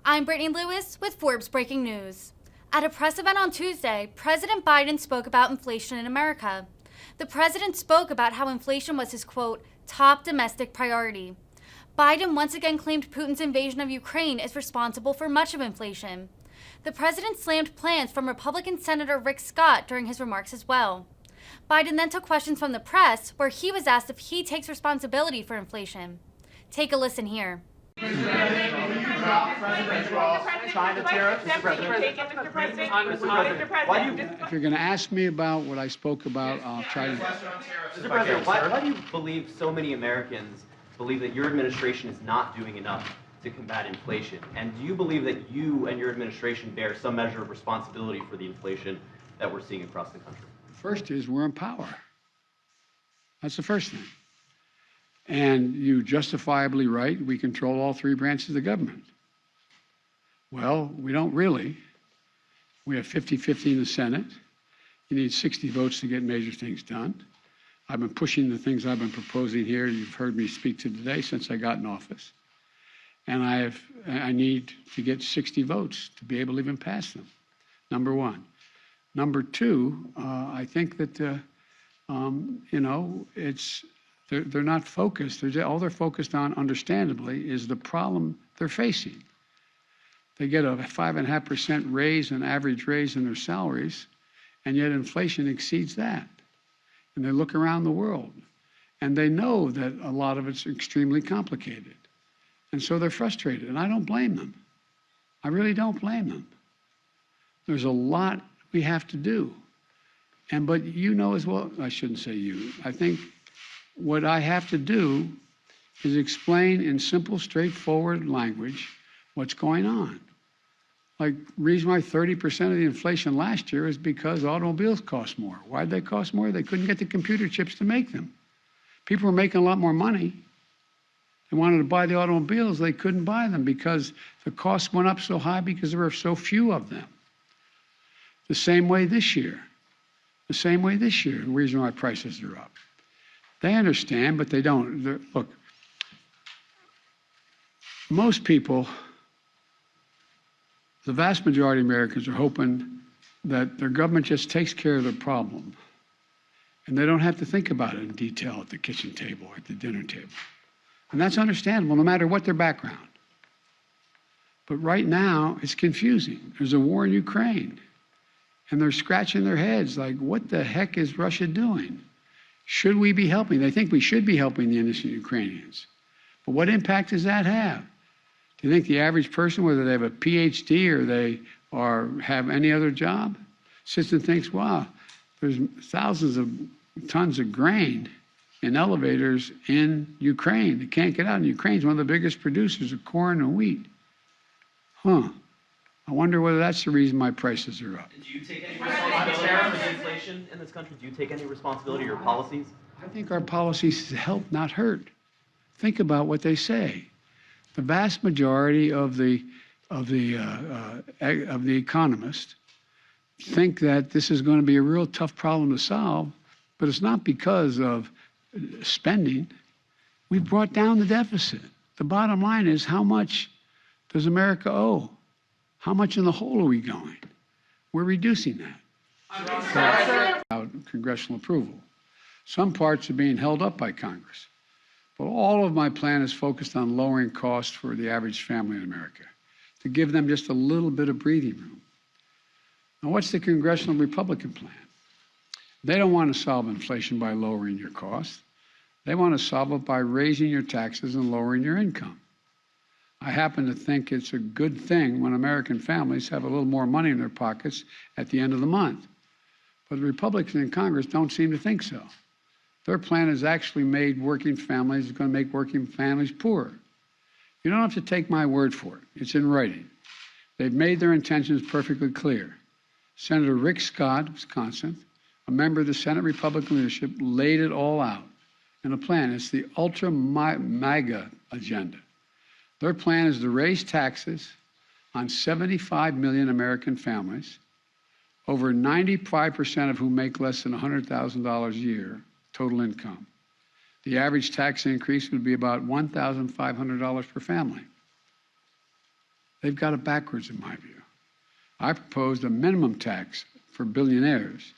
I'm Brittany Lewis with Forbes Breaking News. At a press event on Tuesday, President Biden spoke about inflation in America. The president spoke about how inflation was his, quote, top domestic priority. Biden once again claimed Putin's invasion of Ukraine is responsible for much of inflation. The president slammed plans from Republican Senator Rick Scott during his remarks as well. Biden then took questions from the press, where he was asked if he takes responsibility for inflation. Take a listen here. China tariffs, Mr. President. If you're going to ask me about what I spoke about, I'll try to. Mr. President, why do you believe so many Americans believe that your administration is not doing enough to combat inflation? And do you believe that you and your administration bear some measure of responsibility for the inflation that we're seeing across the country? First is we're in power. That's the first thing. And you justifiably right, we control all three branches of the government. Well, we don't really. We have 50-50 in the Senate. You need 60 votes to get major things done. I've been pushing the things I've been proposing here. You've heard me speak to today since I got in office. And I need to get 60 votes to be able to even pass them, number one. Number two, I think that, they're not focused. All they're focused on, understandably, is the problem they're facing. They get a 5.5% raise, an average raise in their salaries, and yet inflation exceeds that. And they look around the world, and they know that a lot of it's extremely complicated. And so they're frustrated, and I don't blame them. I really don't blame them. There's a lot we have to do. But you know as well, I shouldn't say you, I think what I have to do is explain in simple, straightforward language what's going on. Like, reason why 30% of the inflation last year is because automobiles cost more. Why'd they cost more? They couldn't get the computer chips to make them. People were making a lot more money. They wanted to buy the automobiles. They couldn't buy them because the costs went up so high because there were so few of them. The same way this year. The same way this year, the reason why prices are up. They understand, but they don't. Look, most people, the vast majority of Americans are hoping that their government just takes care of their problem and they don't have to think about it in detail at the kitchen table or at the dinner table. And that's understandable, no matter what their background. But right now, it's confusing. There's a war in Ukraine, and they're scratching their heads like, what the heck is Russia doing? Should we be helping? They think we should be helping the innocent Ukrainians. But what impact does that have? Do you think the average person, whether they have a PhD or they have any other job, sits and thinks, wow, there's thousands of tons of grain in elevators in Ukraine that can't get out. And Ukraine's one of the biggest producers of corn and wheat. I wonder whether that's the reason my prices are up. Do you take any responsibility for the inflation in this country? Do you take any responsibility for your policies? I think our policies help, not hurt. Think about what they say. The vast majority of the economists think that this is going to be a real tough problem to solve, but it's not because of spending. We've brought down the deficit. The bottom line is, how much does America owe? How much in the hole are we going? We're reducing that. Without congressional approval. Some parts are being held up by Congress. But all of my plan is focused on lowering costs for the average family in America, to give them just a little bit of breathing room. Now, what's the congressional Republican plan? They don't want to solve inflation by lowering your costs. They want to solve it by raising your taxes and lowering your income. I happen to think it's a good thing when American families have a little more money in their pockets at the end of the month. But the Republicans in Congress don't seem to think so. Their plan has actually made working families, it's going to make working families poorer. You don't have to take my word for it. It's in writing. They've made their intentions perfectly clear. Senator Rick Scott, Wisconsin, a member of the Senate Republican leadership, laid it all out in a plan. It's the ultra MAGA agenda. Their plan is to raise taxes on 75 million American families, over 95% of whom make less than $100,000 a year total income. The average tax increase would be about $1,500 per family. They've got it backwards, in my view. I proposed a minimum tax for billionaires.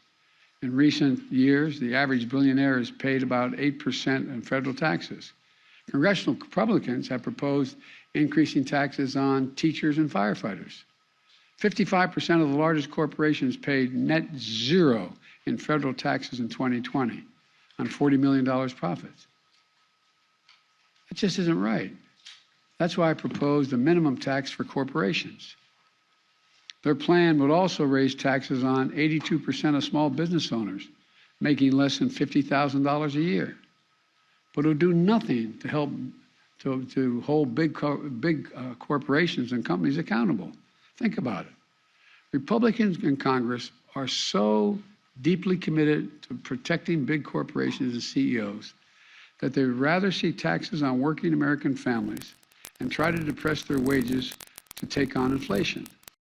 In recent years, the average billionaire has paid about 8% in federal taxes. Congressional Republicans have proposed increasing taxes on teachers and firefighters. 55% of the largest corporations paid net zero in federal taxes in 2020 on $40 million profits. That just isn't right. That's why I proposed a minimum tax for corporations. Their plan would also raise taxes on 82% of small business owners making less than $50,000 a year, but it would do nothing to help to hold big corporations and companies accountable. Think about it. Republicans in Congress are so deeply committed to protecting big corporations and CEOs that they would rather see taxes on working American families and try to depress their wages to take on inflation.